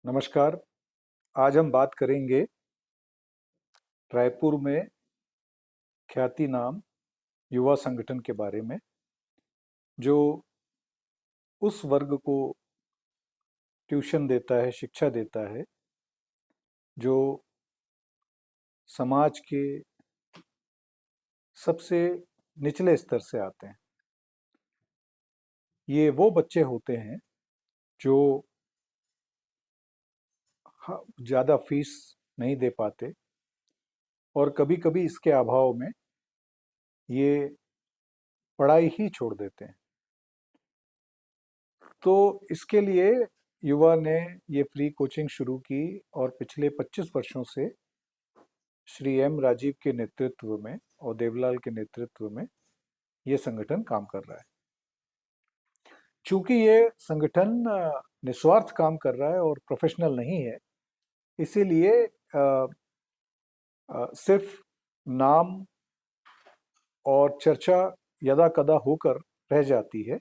नमस्कार। आज हम बात करेंगे रायपुर में ख्याति नाम युवा संगठन के बारे में, जो उस वर्ग को ट्यूशन देता है, शिक्षा देता है, जो समाज के सबसे निचले स्तर से आते हैं। ये वो बच्चे होते हैं जो ज़्यादा फीस नहीं दे पाते और कभी-कभी इसके अभाव में ये पढ़ाई ही छोड़ देते हैं। तो इसके लिए युवा ने ये फ्री कोचिंग शुरू की और पिछले 25 वर्षों से श्री एम राजीव के नेतृत्व में और देवलाल के नेतृत्व में ये संगठन काम कर रहा है। चूंकि ये संगठन निस्वार्थ काम कर रहा है और प्रोफेशनल नहीं है, इसीलिए सिर्फ नाम और चर्चा यदा कदा होकर रह जाती है,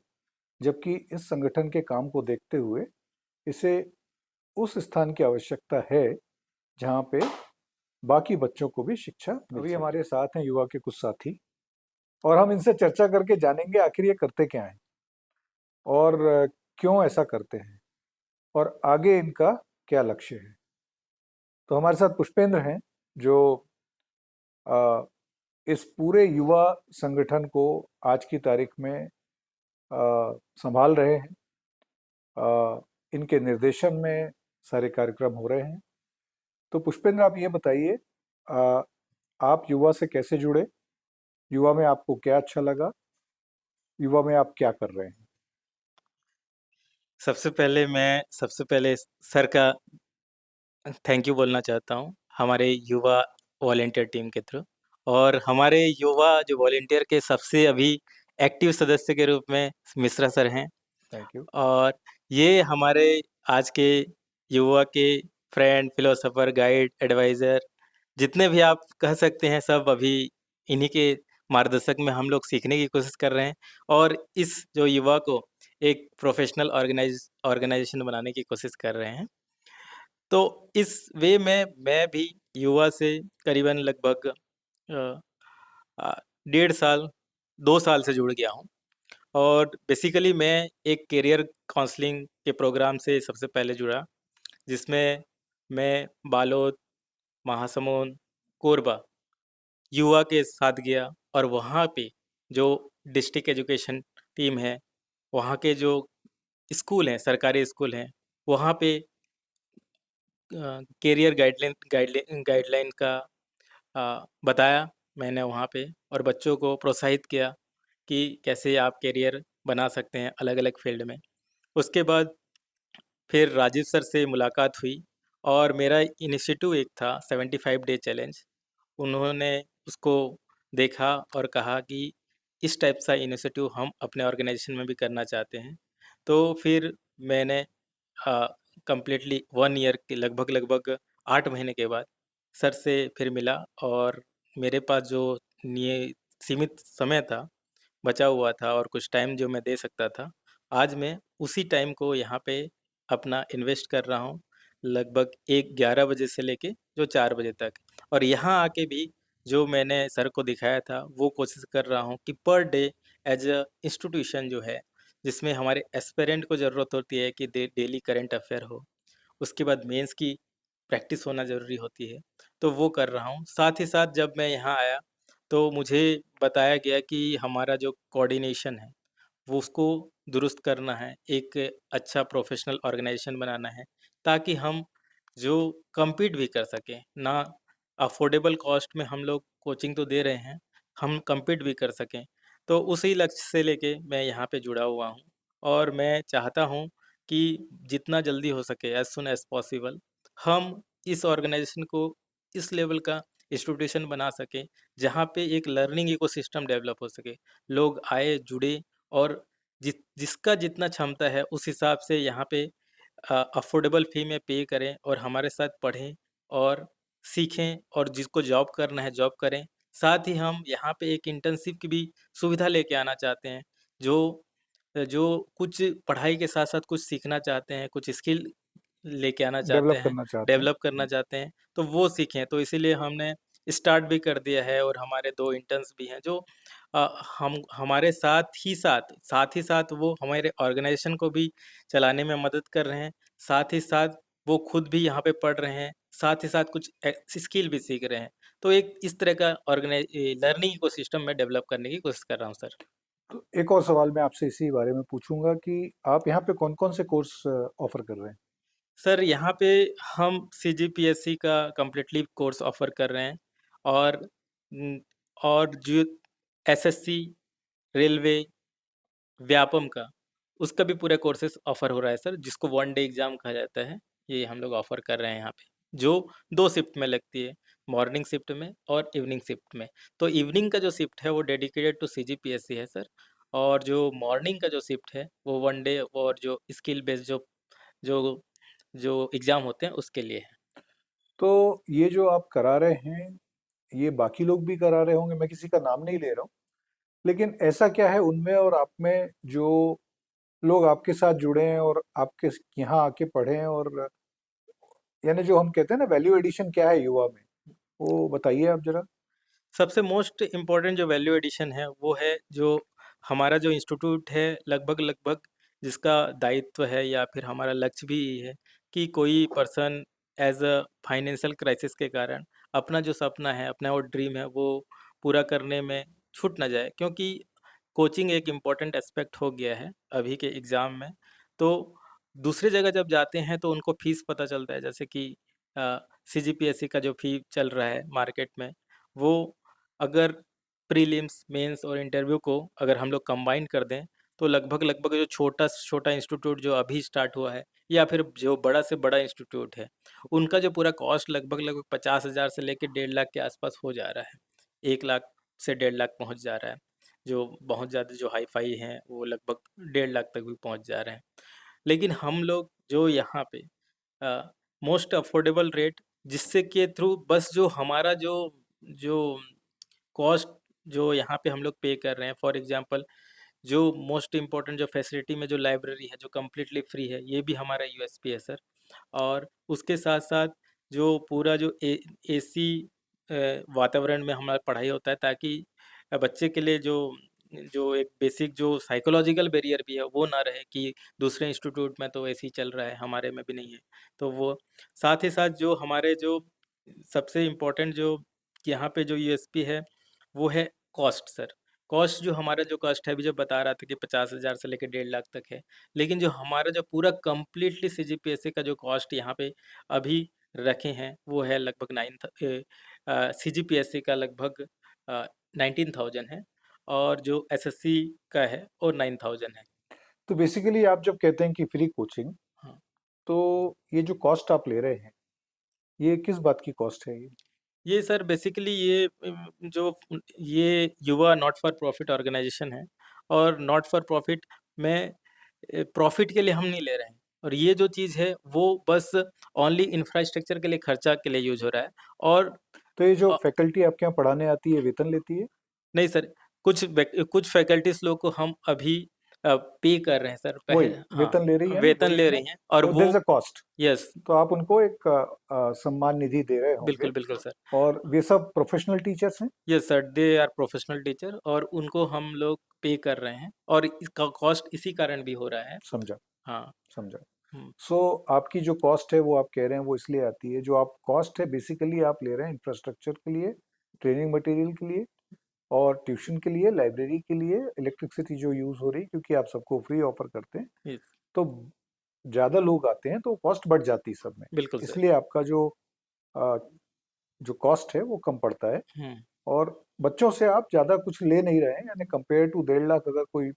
जबकि इस संगठन के काम को देखते हुए इसे उस स्थान की आवश्यकता है जहाँ पे बाकी बच्चों को भी शिक्षा मिल सके। अभी हमारे साथ हैं युवा के कुछ साथी और हम इनसे चर्चा करके जानेंगे आखिर ये करते क्या हैं और क्यों ऐसा करते हैं और आगे इनका क्या लक्ष्य है। तो हमारे साथ पुष्पेंद्र हैं, जो अ, इस पूरे युवा संगठन को आज की तारीख में संभाल रहे हैं। इनके निर्देशन में सारे कार्यक्रम हो रहे हैं। तो पुष्पेंद्र, आप ये बताइए, अ, आप युवा से कैसे जुड़े? युवा में आपको क्या अच्छा लगा? युवा में आप क्या कर रहे हैं? सबसे पहले सर का थैंक यू बोलना चाहता हूँ, हमारे युवा वॉलंटियर टीम के थ्रू। और हमारे युवा जो वॉलंटियर के सबसे अभी एक्टिव सदस्य के रूप में मिश्रा सर हैं। Thank you. और ये हमारे आज के युवा के फ्रेंड, फिलोसोफर, गाइड, एडवाइज़र जितने भी आप कह सकते हैं, सब अभी इन्हीं के मार्गदर्शक में हम लोग सीखने की कोशिश कर रहे हैं और इस जो युवा को एक प्रोफ़ेशनल ऑर्गेनाइज़ेशन बनाने की कोशिश कर रहे हैं। तो इस वे में मैं भी युवा से करीबन लगभग अ अ, डेढ़ साल, 2 साल से जुड़ गया हूँ। और बेसिकली मैं एक करियर काउंसलिंग के प्रोग्राम से सबसे पहले जुड़ा, जिसमें मैं बालोद, महासमुंद, कोरबा युवा के साथ गया और वहाँ पे जो डिस्ट्रिक्ट एजुकेशन टीम है, वहाँ के जो स्कूल हैं, सरकारी स्कूल हैं, वहाँ पे करियर गाइडलाइन का बताया मैंने वहाँ पे और बच्चों को प्रोत्साहित किया कि कैसे आप करियर बना सकते हैं अलग-अलग फ़ील्ड में। उसके बाद फिर राजीव सर से मुलाकात हुई और मेरा इनिशिएटिव एक था 75 डे चैलेंज। उन्होंने उसको देखा और कहा कि इस टाइप सा इनिशिएटिव हम अपने ऑर्गेनाइज़ेशन में भी करना चाहते हैं। तो फिर मैंने कंप्लीटली 1 ईयर के लगभग 8 महीने के बाद सर से फिर मिला और मेरे पास जो निय सीमित समय था, बचा हुआ था और कुछ टाइम जो मैं दे सकता था, आज मैं उसी टाइम को यहाँ पे अपना इन्वेस्ट कर रहा हूँ, लगभग 11 बजे से लेके जो 4 बजे तक। और यहाँ आके भी जो मैंने सर को दिखाया था, वो कोशिश कर रहा हूँ कि per day as a institution जो है, जिसमें हमारे एस्पिरेंट को ज़रूरत होती है कि डेली करंट अफ़ेयर हो। उसके बाद मेंस की प्रैक्टिस होना ज़रूरी होती है, तो वो कर रहा हूँ। साथ ही साथ जब मैं यहाँ आया, तो मुझे बताया गया कि हमारा जो कोऑर्डिनेशन है, वो उसको दुरुस्त करना है, एक अच्छा प्रोफ़ेशनल ऑर्गेनाइज़ेशन बनाना है, ताकि हम जो कम्पीट भी कर सकें, ना अफ़ोर्डेबल कॉस्ट में हम लोग कोचिंग तो दे रहे हैं, हम कम्पीट भी कर सकें। तो उसी लक्ष्य से लेके मैं यहाँ पे जुड़ा हुआ हूँ और मैं चाहता हूँ कि जितना जल्दी हो सके एज़ सून एज़ पॉसिबल हम इस ऑर्गेनाइज़ेशन को इस लेवल का इंस्टीट्यूशन बना सकें, जहाँ पे एक लर्निंग इकोसिस्टम डेवलप हो सके। लोग आए, जुड़े और जिसका जितना क्षमता है उस हिसाब से यहाँ पे अफ़ोर्डेबल फ़ी में पे करें और हमारे साथ पढ़ें और सीखें और जिसको जॉब करना है जॉब करें। साथ ही हम यहाँ पे एक इंटर्नशिप की भी सुविधा लेके आना चाहते हैं, जो जो कुछ पढ़ाई के साथ-साथ कुछ सीखना चाहते हैं, कुछ स्किल लेके आना चाहते डेवलप हैं, करना चाहते हैं। डेवलप करना चाहते हैं, तो वो सीखें। तो इसीलिए हमने स्टार्ट भी कर दिया है और हमारे 2 इंटर्न्स भी हैं जो हम हमारे साथ ही साथ वो हमारे ऑर्गेनाइज़ेशन को भी चलाने में मदद कर रहे हैं, साथ ही साथ वो खुद भी यहाँ पे पढ़ रहे हैं, साथ ही साथ कुछ स्किल भी सीख रहे हैं। तो एक इस तरह का लर्निंग इकोसिस्टम मैं डेवलप करने की कोशिश कर रहा हूँ सर। तो एक और सवाल मैं आपसे इसी बारे में पूछूंगा कि आप यहाँ पे कौन-कौन से कोर्स ऑफर कर रहे हैं? सर यहाँ पे हम सीजीपीएससी का कंप्लीटली कोर्स ऑफ़र कर रहे हैं और उम, और जो एसएससी, रेलवे, व्यापम का, उसका भी पूरा कोर्सेज़ ऑफ़र हो रहा है सर, जिसको वन डे एग्ज़ाम कहा जाता है। ये हम लोग ऑफ़र कर रहे हैं यहाँ पे, जो 2 शिफ्ट में लगती है, मॉर्निंग शिफ्ट में और इवनिंग शिफ्ट में। तो इवनिंग का जो शिफ्ट है वो डेडिकेटेड टू सीजीपीएससी है सर, और जो मॉर्निंग का जो शिफ्ट है वो वन डे और जो स्किल बेस्ड जो जो एग्ज़ाम होते हैं उसके लिए है। तो ये जो आप करा रहे हैं, ये बाकी लोग भी करा रहे होंगे, मैं किसी का नाम नहीं ले रहा हूँ। लेकिन ऐसा क्या है उनमें और आप में जो लोग आपके साथ जुड़े हैं और आपके यहाँ आके पढ़े हैं, और यानी जो हम कहते हैं ना वैल्यू एडिशन क्या है युवा में, वो बताइए आप ज़रा? सबसे मोस्ट इम्पोर्टेंट जो वैल्यू एडिशन है वो है जो हमारा जो इंस्टीट्यूट है, लगभग जिसका दायित्व है या फिर हमारा लक्ष्य भी यही है कि कोई person as a financial crisis के कारण अपना जो सपना है, अपना वो ड्रीम है, वो पूरा करने में छूट ना जाए, क्योंकि कोचिंग एक इम्पॉर्टेंट एस्पेक्ट हो गया है अभी के एग्ज़ाम में। तो दूसरी जगह जब जाते हैं तो उनको फ़ीस पता चलता है, जैसे कि सीजीपीएससी का जो फ़ी चल रहा है मार्केट में, वो अगर प्रीलिम्स, मेंस और इंटरव्यू को अगर हम लोग कंबाइन कर दें, तो लगभग जो छोटा से छोटा इंस्टीट्यूट जो अभी स्टार्ट हुआ है या फिर जो बड़ा से बड़ा इंस्टीट्यूट है, उनका जो पूरा कॉस्ट लगभग 50,000 से लेके 1.5 लाख के आसपास हो जा रहा है। 1 लाख से 1.5 लाख पहुँच जा रहा है। जो बहुत ज़्यादा जो हाई-फाई हैं, वो लगभग 1.5 लाख तक भी पहुँच जा रहे हैं। लेकिन हम लोग जो यहाँ पे मोस्ट अफोर्डेबल रेट, जिससे के थ्रू बस जो हमारा जो जो कॉस्ट जो यहाँ पे हम लोग पे कर रहे हैं, फॉर एग्जांपल जो मोस्ट इम्पोर्टेंट जो फैसिलिटी में जो लाइब्रेरी है जो कम्प्लीटली फ्री है, ये भी हमारा यूएसपी है सर। और उसके साथ-साथ जो पूरा जो ए एसी वातावरण में हमारा पढ़ाई होता है, ताकि बच्चे के लिए जो जो एक बेसिक जो साइकोलॉजिकल बैरियर भी है वो ना रहे कि दूसरे इंस्टीट्यूट में तो एसी चल रहा है, हमारे में भी नहीं है। तो वो साथ ही साथ जो हमारे जो सबसे इम्पोर्टेंट जो यहाँ पे जो यूएसपी है, वो है कॉस्ट सर। कॉस्ट जो हमारा जो कॉस्ट है, अभी जो बता रहा था कि 50,000 से लेके 1.5 लाख तक है। लेकिन जो हमारा जो पूरा कंप्लीटली सीजीपीएससी का जो कॉस्ट यहाँ पे अभी रखे हैं, वो है लगभग सीजीपीएससी का लगभग 19,000 है, और जो एसएससी का है वो 9,000 है। तो बेसिकली आप जब कहते हैं कि फ्री कोचिंग, हाँ। तो ये जो कॉस्ट आप ले रहे हैं, ये किस बात की कॉस्ट है ये? ये सर बेसिकली ये ये युवा नॉट फॉर प्रॉफिट ऑर्गेनाइजेशन है, और नॉट फॉर प्रॉफिट में प्रॉफिट के लिए हम नहीं ले रहे हैं, और ये जो चीज़ है वो बस ओनली इंफ्रास्ट्रक्चर के लिए खर्चा के लिए यूज़ हो रहा है। और तो ये जो अ, फैकल्टी आपके यहाँ पढ़ाने आती है, वेतन लेती है? नहीं सर, कुछ फैकल्टीज़ लोग को हम अभी पे कर रहे हैं सर, वही, हाँ, वेतन ले रही है ना, वेतन वही है ले ना? रही हैं और तो देयर वो इज़ अ कॉस्ट। यस, तो आप उनको एक सम्मान निधि दे रहे होंगे, बिल्कुल सर। और वे सब प्रोफेशनल टीचर्स हैं? Yes sir, they are professional teacher और उनको हम लोग पे कर रहे हैं, और इसका कॉस्ट इसी कारण भी हो रहा है। समझा, हाँ। समझा। हुँ। सो आपकी जो कॉस्ट है वो आप कह रहे हैं वो इसलिए आती है, जो आप कॉस्ट है बेसिकली आप ले रहे हैं इंफ्रास्ट्रक्चर के लिए, ट्रेनिंग मटेरियल के लिए, और ट्यूशन के लिए, लाइब्रेरी के लिए, इलेक्ट्रिसिटी जो यूज़ हो रही है क्योंकि आप सबको फ्री ऑफर करते हैं। यस, तो ज़्यादा लोग आते हैं तो कॉस्ट बढ़ जाती है सब में। बिल्कुल सर। इसलिए आपका अ, जो कॉस्ट है वो कम पड़ता है, हुँ। और बच्चों से आप ज़्यादा कुछ ले नहीं रहे हैं, यानी कंपेयर टू 1.5 लाख अगर कोई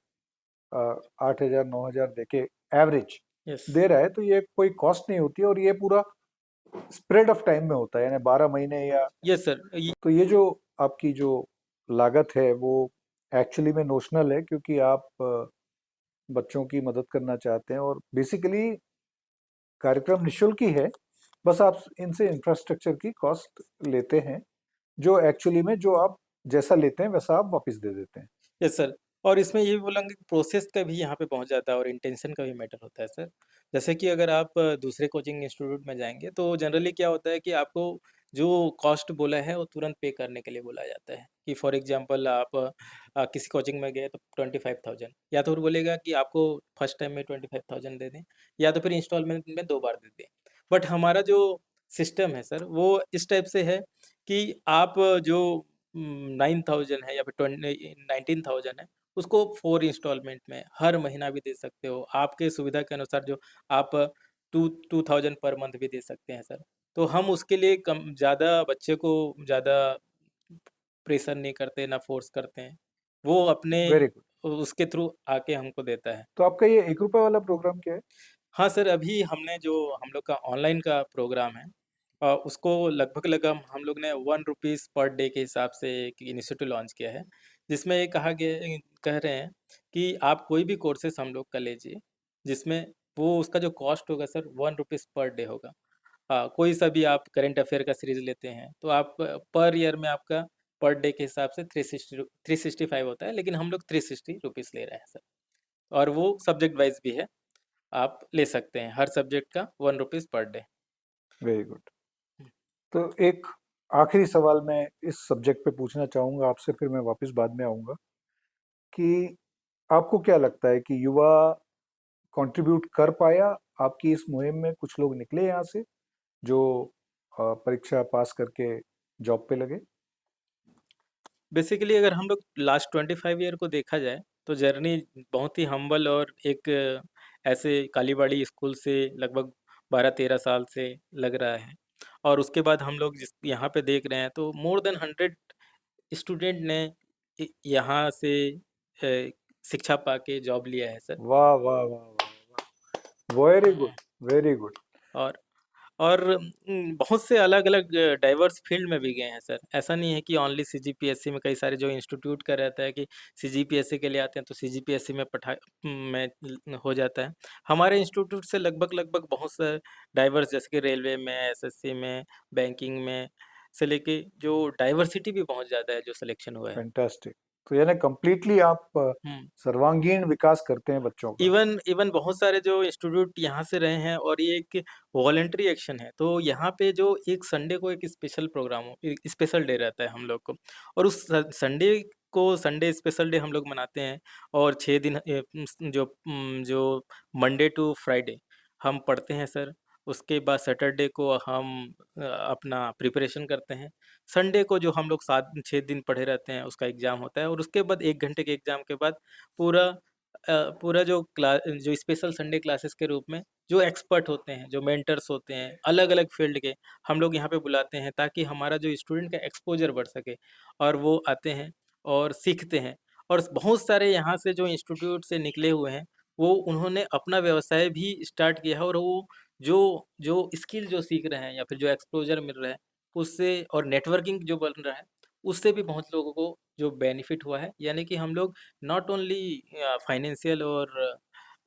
8,000 9,000 देके एवरेज यस, दे रहा है तो ये कोई कॉस्ट नहीं होती है, और ये पूरा स्प्रेड ऑफ टाइम में होता है, यानी 12 महीने या। Yes sir. ये तो ये जो आपकी जो लागत है वो एक्चुअली में नोशनल है, क्योंकि आप बच्चों की मदद करना चाहते हैं, और बेसिकली कार्यक्रम निःशुल्क ही है, बस आप इनसे इंफ्रास्ट्रक्चर की कॉस्ट लेते हैं, जो एक्चुअली में जो आप जैसा लेते हैं वैसा आप वापस दे देते हैं। यस सर, और इसमें ये भी बोलूँगा कि प्रोसेस का भी यहाँ पे बहुत ज़्यादा और इंटेंशन का भी मैटर होता है सर। जैसे कि अगर आप दूसरे कोचिंग इंस्टीट्यूट में जाएँगे तो जनरली क्या होता है कि आपको जो कॉस्ट बोला है वो तुरंत पे करने के लिए बोला जाता है कि फॉर एग्ज़ाम्पल आप किसी कोचिंग में गए तो 25,000 या तो फिर बोलेगा कि आपको फर्स्ट टाइम में 25,000 दे दें या तो फिर इंस्टॉलमेंट में 2 बार दे दें। बट हमारा जो सिस्टम है सर वो इस टाइप से है कि आप जो 9,000 है या फिर 19,000 है उसको 4 इंस्टॉलमेंट में हर महीना भी दे सकते हो। आपके सुविधा के अनुसार जो आप 2,000 पर मंथ भी दे सकते हैं सर। तो हम उसके लिए कम ज़्यादा बच्चे को ज़्यादा प्रेशर नहीं करते, ना फ़ोर्स करते हैं। वो अपने वेरी गुड। उसके थ्रू आके हमको देता है। तो आपका ये ₹1 वाला प्रोग्राम क्या है? हाँ सर, अभी हमने जो हम लोग का ऑनलाइन का प्रोग्राम है उसको लगभग हम लोग ने ₹1 पर डे के हिसाब से एक इनिशिएटिव लॉन्च किया है, जिसमें ये कह रहे हैं कि आप कोई भी कोर्सेज़ हम लोग का लीजिए, जिसमें वो उसका जो कॉस्ट होगा सर ₹1 पर डे होगा। कोई सा भी आप करंट अफ़ेयर का सीरीज़ लेते हैं, तो आप पर ईयर में आपका पर डे के हिसाब से 365 होता है, लेकिन हम लोग ₹360 ले रहे हैं सर और वो सब्जेक्ट वाइज़ भी है। आप ले सकते हैं, हर सब्जेक्ट का ₹1 पर डे। Very good. हुँ। तो एक आखिरी सवाल मैं इस सब्जेक्ट पे पूछना चाहूँगा आपसे, फिर मैं वापस बाद में आऊँगा कि आपको क्या लगता है कि युवा कंट्रीब्यूट कर पाया आपकी इस मुहिम में? कुछ लोग निकले यहाँ से जो परीक्षा पास करके जॉब पे लगे? बेसिकली अगर हम लोग लास्ट 25 ईयर को देखा जाए, तो जर्नी बहुत ही हम्बल और एक ऐसे कालीबाड़ी स्कूल से लगभग 12-13 साल से लग रहा है। और उसके बाद हम लोग जिस यहाँ पे देख रहे हैं, तो मोर देन 100 स्टूडेंट ने यहाँ से शिक्षा पाके जॉब लिया है सर। वाह वाह वाह वाह वाह, वेरी हम्म, गुड, वेरी गुड। और और बहुत से अलग-अलग डाइवर्स फील्ड में भी गए हैं सर। ऐसा नहीं है कि ओनली सीजीपीएससी में कई सारे जो इंस्टीट्यूट का रहता है कि सीजीपीएससी के लिए आते हैं तो सीजीपीएससी में में हो जाता है। हमारे इंस्टीट्यूट से लगभग बहुत से डाइवर्स जैसे कि रेलवे में, एसएससी में, बैंकिंग में से लेके जो डाइवर्सिटी भी बहुत ज़्यादा है जो सिलेक्शन हुआ है। फैंटास्टिक। तो यानी कंप्लीटली आप हुँ। सर्वांगीण विकास करते हैं बच्चों का। इवन इवन बहुत सारे जो इंस्टीट्यूट यहाँ से रहे हैं और ये एक वॉलंटरी एक्शन है। तो यहाँ पे जो एक संडे को एक स्पेशल प्रोग्राम हो एक स्पेशल डे रहता है हम लोग को और उस संडे को संडे स्पेशल डे हम लोग मनाते हैं और 6 दिन जो मंडे टू फ्राइडे हम पढ़ते हैं सर। उसके बाद सैटरडे को हम अपना प्रिपरेशन करते हैं। संडे को जो हम लोग 7-6 दिन पढ़े रहते हैं उसका एग्ज़ाम होता है और उसके बाद 1 घंटे के एग्ज़ाम के बाद पूरा पूरा जो स्पेशल संडे क्लासेस के रूप में जो एक्सपर्ट होते हैं, जो मेंटर्स होते हैं, अलग-अलग फ़ील्ड के, हम लोग यहाँ पे बुलाते हैं ताकि हमारा जो स्टूडेंट का एक्सपोज़र बढ़ सके और वो आते हैं और सीखते हैं। और बहुत सारे यहाँ से जो इंस्टीट्यूट से निकले हुए हैं, वो उन्होंने अपना व्यवसाय भी स्टार्ट किया है और वो जो जो स्किल जो सीख रहे हैं या फिर जो एक्सपोज़र मिल रहा है, उससे और नेटवर्किंग जो बन रहा है, उससे भी बहुत लोगों को जो बेनिफिट हुआ है। यानी कि हम लोग नॉट ओनली फाइनेंशियल और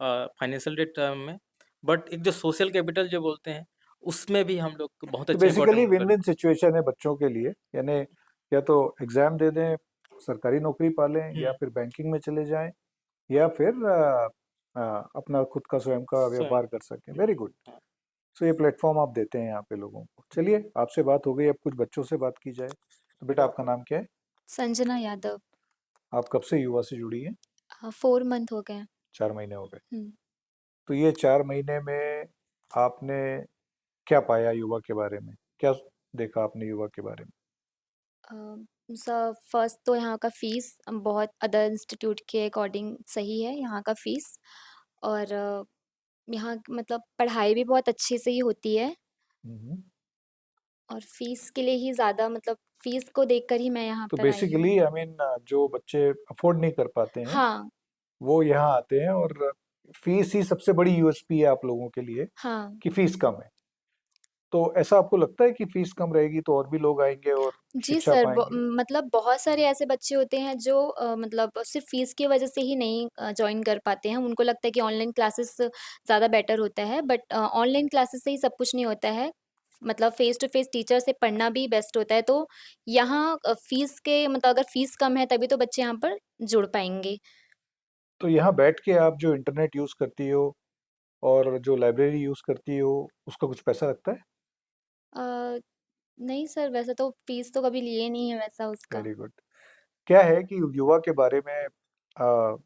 फाइनेंशियल टर्म में बट एक जो सोशल कैपिटल जो बोलते हैं उसमें भी हम लोग बहुत तो अच्छा इम्पोर्टेंट बेसिकली रोल विन कर विन सिचुएशन है बच्चों के लिए, यानी या तो एग्जाम दे दें, सरकारी नौकरी पालें, हुँ, या फिर बैंकिंग में चले जाएं, या फिर अपना खुद का स्वयं का स्वयं व्यापार कर सकें। हुँ, वेरी गुड। हाँ, सो ये प्लेटफॉर्म आप देते हैं यहाँ पे लोगों को। चलिए, आपसे बात हो गई, अब कुछ बच्चों से बात की जाए। तो बेटा, आपका नाम क्या है? संजना यादव। आप कब से युवा से जुड़ी हैं? 4 मंथ हो गए हैं। 4 महीने हो गए। हुँ। तो ये 4 महीने में आपने क्या पाया युवा के बारे में? क्या देखा आपने युवा के बारे में? फर्स्ट तो यहाँ का फ़ीस बहुत अदर इंस्टीट्यूट के अकॉर्डिंग सही है यहाँ का फ़ीस और यहाँ मतलब पढ़ाई भी बहुत अच्छे से ही होती है हम्म। और फ़ीस के लिए ही ज़्यादा मतलब फ़ीस को देखकर ही मैं यहाँ तो पर आई हूँ। बेसिकली आई मीन जो बच्चे अफोर्ड नहीं कर पाते हैं हाँ, वो यहाँ आते हैं, और फीस ही सबसे बड़ी यूएसपी है आप लोगों के लिए हाँ। कि फीस कम है। तो ऐसा आपको लगता है कि फीस कम रहेगी तो और भी लोग आएंगे और जी शिक्षा सर, पाएंगे? मतलब बहुत सारे ऐसे बच्चे होते हैं जो मतलब सिर्फ़ फ़ीस की वज़ह से ही नहीं जॉइन कर पाते हैं। उनको लगता है कि ऑनलाइन क्लासेस ज़्यादा बेटर होता है बट ऑनलाइन क्लासेस से ही सब कुछ नहीं होता है। मतलब फ़ेस टू फ़ेस टीचर से पढ़ना भी बेस्ट होता है। तो यहाँ फ़ीस के मतलब अगर फ़ीस कम है तभी तो बच्चे यहाँ पर जुड़ पाएँगे। तो यहाँ बैठ के आप जो इंटरनेट यूज करती हो और जो लाइब्रेरी यूज़ करती हो उसका कुछ पैसा लगता है? अ, नहीं सर, वैसे तो फ़ीस तो कभी लिए नहीं है वैसा उसका। Very good. क्या है कि युवा के बारे में अ,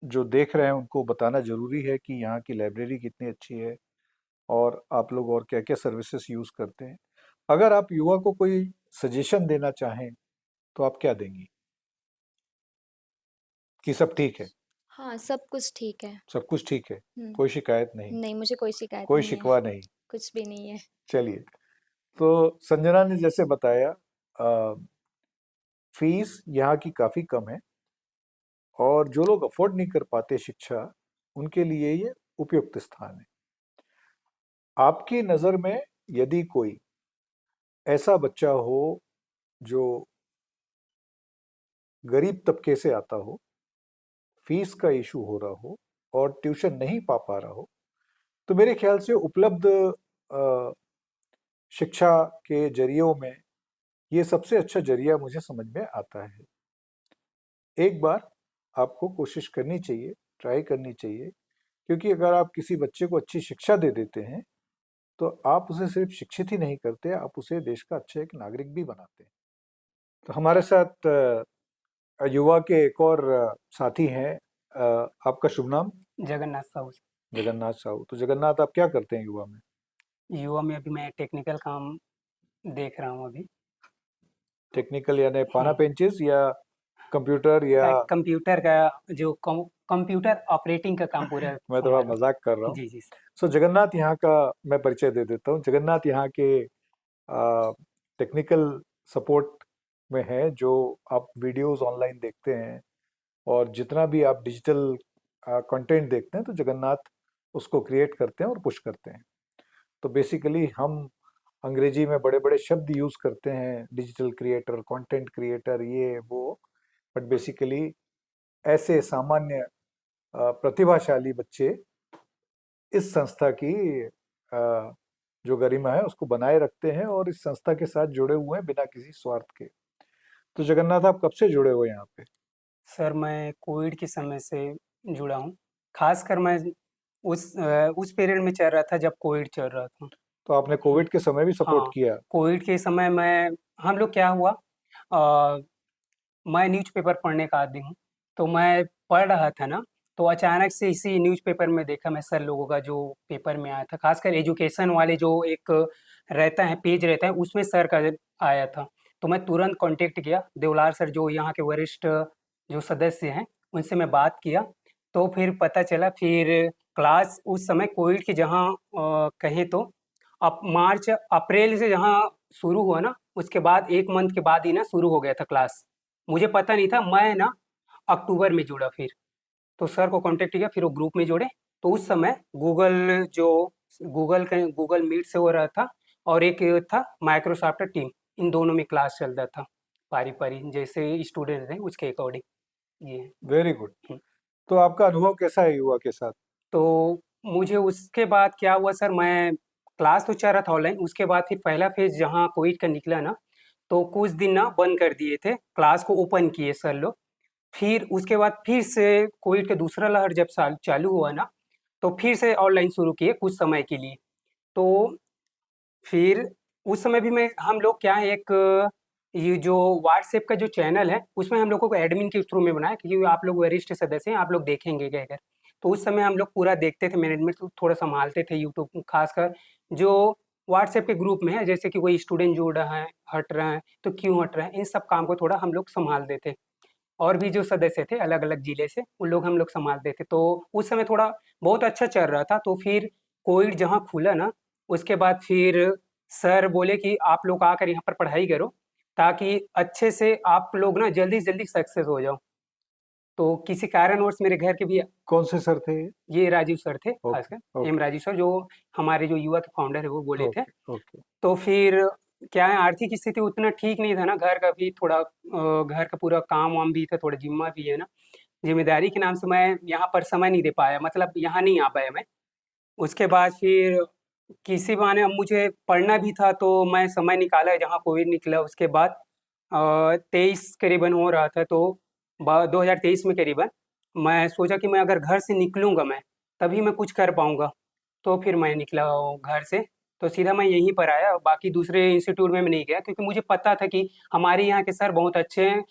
जो देख रहे हैं उनको बताना ज़रूरी है कि यहाँ की लाइब्रेरी कितनी अच्छी है और आप लोग और क्या-क्या सर्विसेज यूज़ करते हैं। अगर आप युवा को कोई सजेशन देना चाहें, तो आप क्या देंगी? कि सब ठीक है, हाँ, सब कुछ ठीक है। सब कुछ ठीक है, हुँ। कोई शिकायत नहीं, नहीं, मुझे कोई शिकायत कोई नहीं है, शिकवा नहीं। कुछ भी नहीं है। चलिए, तो संजना ने जैसे बताया फीस यहाँ की काफ़ी कम है और जो लोग अफ़ोर्ड नहीं कर पाते शिक्षा, उनके लिए ये उपयुक्त स्थान है। आपकी नज़र में यदि कोई ऐसा बच्चा हो जो गरीब तबके से आता हो, फीस का इशू हो रहा हो और ट्यूशन नहीं पा रहा हो, तो मेरे ख्याल से उपलब्ध शिक्षा के ज़रियों में ये सबसे अच्छा ज़रिया मुझे समझ में आता है। एक बार आपको कोशिश करनी चाहिए, ट्राई करनी चाहिए, क्योंकि अगर आप किसी बच्चे को अच्छी शिक्षा दे देते हैं, तो आप उसे सिर्फ शिक्षित ही नहीं करते, आप उसे देश का अच्छा एक नागरिक भी बनाते हैं। तो हमारे साथ युवा के एक और साथी हैं। आपका शुभ नाम? जगन्नाथ साहू। जगन्नाथ साहू। तो जगन्नाथ आप क्या करते हैं युवा में? युवा में अभी मैं टेक्निकल काम देख रहा हूँ अभी। टेक्निकल यानी पाना हाँ, पेंचेस या कंप्यूटर या कंप्यूटर का जो कंप्यूटर ऑपरेटिंग का काम पूरा मैं थोड़ा संभाल रहा मजाक कर रहा हूँ। हूँ। जी, जी सर। सो जगन्नाथ यहाँ का मैं परिचय दे देता हूँ। जगन्नाथ यहाँ के टेक्निकल सपोर्ट में है, जो आप वीडियोस ऑनलाइन देखते हैं और जितना भी आप डिजिटल कंटेंट देखते हैं, तो जगन्नाथ उसको क्रिएट करते हैं और पुश करते हैं। तो बेसिकली हम अंग्रेजी में बड़े बड़े शब्द यूज़ करते हैं, डिजिटल क्रिएटर, कंटेंट क्रिएटर, ये वो, बट बेसिकली ऐसे सामान्य प्रतिभाशाली बच्चे इस संस्था की जो गरिमा है उसको बनाए रखते हैं और इस संस्था के साथ जुड़े हुए हैं बिना किसी स्वार्थ के। तो जगन्नाथ आप कब से जुड़े हुए हैं यहाँ पे? सर मैं कोविड के समय से जुड़ा हूँ। खासकर मैं उस पीरियड में चल रहा था जब कोविड चल रहा था। तो आपने कोविड के समय भी सपोर्ट हाँ, किया? कोविड के समय मैं हम लोग क्या हुआ, अ, मैं न्यूज़पेपर पढ़ने का आदी हूँ, तो मैं पढ़ रहा था ना, तो अचानक से इसी न्यूज़पेपर में देखा मैं सर लोगों का जो पेपर में आया था, खासकर एजुकेशन वाले जो एक रहता है, पेज रहता है, उसमें सर का आया था। तो मैं तुरंत कॉन्टैक्ट किया, देवलार सर जो यहाँ के वरिष्ठ जो सदस्य हैं, उनसे मैं बात किया, तो फिर पता चला फिर क्लास उस समय कोविड की जहाँ कहें तो मार्च अप्रैल से जहाँ शुरू हुआ ना, उसके बाद 1 मंथ के बाद ही ना शुरू हो गया था क्लास। मुझे पता नहीं था, मैं ना अक्टूबर में जुड़ा फिर। तो सर को कॉन्टैक्ट किया, फिर वो ग्रुप में जोड़े। तो उस समय गूगल मीट से हो रहा था और एक था माइक्रोसॉफ्ट टीम, इन दोनों में क्लास चल रहा था, पारी-पारी जैसे स्टूडेंट थे उसके अकॉर्डिंग। ये है। Very good. हुँ। तो आपका अनुभव कैसा है युवा के साथ? तो मुझे उसके बाद क्या हुआ सर, मैं क्लास तो चल रहा था ऑनलाइन, उसके बाद फिर पहला फेज़ जहाँ कोविड का निकला ना, तो कुछ दिन ना बंद कर दिए थे, क्लास को ओपन किए सर लोग। फिर उसके बाद फिर से कोविड का दूसरा लहर जब चालू हुआ ना, तो फिर से ऑनलाइन शुरू किए कुछ समय के लिए। तो फिर उस समय भी मैं हम लोग क्या है, एक ये जो व्हाट्सएप का जो चैनल है, उसमें हम लोगों को एडमिन के थ्रू में बनाया, क्योंकि आप लोग वरिष्ठ सदस्य हैं, आप लोग देखेंगे कहकर। तो उस समय हम लोग पूरा देखते थे, मैनेजमेंट थोड़ा सँभालते थे यूट्यूब, खासकर जो व्हाट्सएप के ग्रुप में है, जैसे कि कोई स्टूडेंट जुड़ रहा है, हट रहा है, तो क्यों हट रहा है, इन सब काम को थोड़ा हम लोग सँभालते थे। और भी जो सदस्य थे अलग-अलग जिले से, उन लोग हम लोग सँभालते थे। तो उस समय थोड़ा बहुत अच्छा चल रहा था, तो फिर कोविड जहाँ खुला ना, उसके बाद फिर सर बोले कि आप लोग आकर यहाँ पर पढ़ाई करो, ताकि अच्छे से आप लोग ना जल्दी से जल्दी सक्सेस हो जाओ। तो किसी कारणवश मेरे घर के भी कौन से सर थे ये? ये राजीव सर थे ओके, खासकर, एम ओके, राजीव सर जो हमारे जो युवा के फाउंडर है वो बोले थे। Okay, okay. तो फिर क्या है, आर्थिक स्थिति उतना ठीक नहीं था ना, घर का भी थोड़ा घर का पूरा काम-वाम भी था, थोड़ा ज़िम्मा भी है ना, ज़िम्मेदारी के नाम से मैं यहाँ पर समय नहीं दे पाया, मतलब यहाँ नहीं आ पाया मैं। उसके बाद फिर किसी बहाने अब मुझे पढ़ना भी था, तो मैं समय निकाला जहाँ कोविड निकला उसके बाद 23 करीबन हो रहा था, तो 2023 में करीबन मैं सोचा कि मैं अगर घर से निकलूँगा मैं, तभी मैं कुछ कर पाऊँगा। तो फिर मैं निकला घर से, तो सीधा मैं यहीं पर आया, बाकी दूसरे इंस्टीट्यूट में मैं नहीं गया क्योंकि मुझे पता था कि हमारे यहाँ के सर बहुत अच्छे हैं,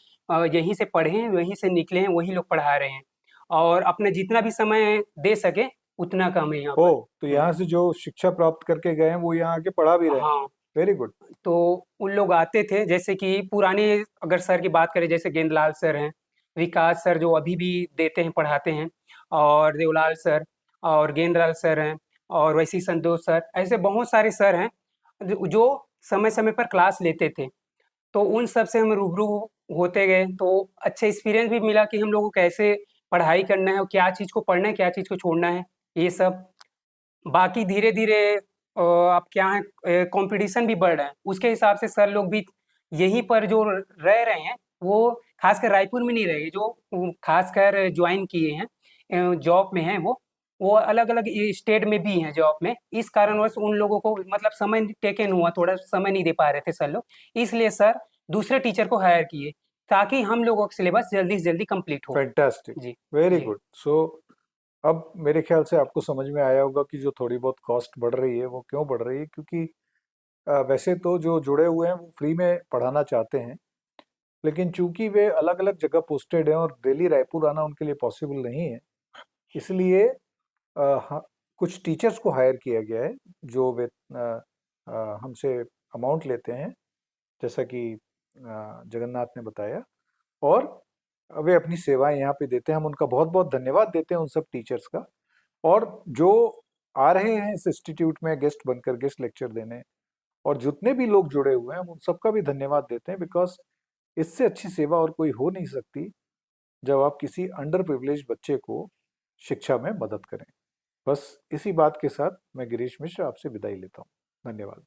यहीं से पढ़े हैं, वहीं से निकले हैं, वही लोग पढ़ा रहे हैं और अपना जितना भी समय दे सके उतना कम है यहाँ पर। तो यहाँ से जो शिक्षा प्राप्त करके गए हैं वो यहाँ आके पढ़ा भी रहे हैं। हाँ, वेरी गुड। तो उन लोग आते थे, जैसे कि पुराने अगर सर की बात करें, जैसे गेंदलाल सर हैं, विकास सर जो अभी भी देते हैं, पढ़ाते हैं, और देवलाल सर और गेंदलाल सर हैं, और वैसे ही संतोष सर, ऐसे बहुत सारे सर हैं जो समय-समय पर क्लास लेते थे। तो उन सब से हम रूबरू होते गए, तो अच्छा एक्सपीरियंस भी मिला कि हम लोगों को कैसे पढ़ाई करना है और क्या चीज़ को पढ़ना है, क्या चीज़ को छोड़ना है, ये सब। बाकी धीरे-धीरे अब क्या है, कॉम्पिटिशन भी बढ़ रहा है, उसके हिसाब से सर लोग भी यहीं पर जो रह रहे हैं, वो खासकर रायपुर में नहीं रह गए, जो खासकर जॉइन किए हैं, जॉब में हैं वो अलग-अलग स्टेट में भी हैं जॉब में। इस कारणवश उन लोगों को मतलब समय टेकन हुआ, थोड़ा समय नहीं दे पा रहे थे सर लोग, इसलिए सर दूसरे टीचर को हायर किए, ताकि हम लोगों का सिलेबस जल्दी से जल्दी कंप्लीट हो। फैंटास्टिक, जी, वेरी जी। गुड। सो अब मेरे ख्याल से आपको समझ में आया होगा कि जो थोड़ी बहुत कॉस्ट बढ़ रही है वो क्यों बढ़ रही है, क्योंकि वैसे तो जो जुड़े हुए हैं वो फ्री में पढ़ाना चाहते हैं, लेकिन चूंकि वे अलग अलग जगह पोस्टेड हैं और डेली रायपुर आना उनके लिए पॉसिबल नहीं है, इसलिए कुछ टीचर्स को हायर किया गया है जो वे हमसे अमाउंट लेते हैं, जैसा कि जगन्नाथ ने बताया, और वे अपनी सेवाएं यहाँ पे देते हैं। हम उनका बहुत बहुत धन्यवाद देते हैं उन सब टीचर्स का, और जो आ रहे हैं इस इंस्टीट्यूट में गेस्ट बनकर गेस्ट लेक्चर देने, और जितने भी लोग जुड़े हुए हैं हम उन सबका भी धन्यवाद देते हैं, बिकॉज इससे अच्छी सेवा और कोई हो नहीं सकती जब आप किसी अंडर प्रिविलेज बच्चे को शिक्षा में मदद करें। बस इसी बात के साथ मैं गिरीश मिश्र आपसे विदाई लेता हूँ। धन्यवाद।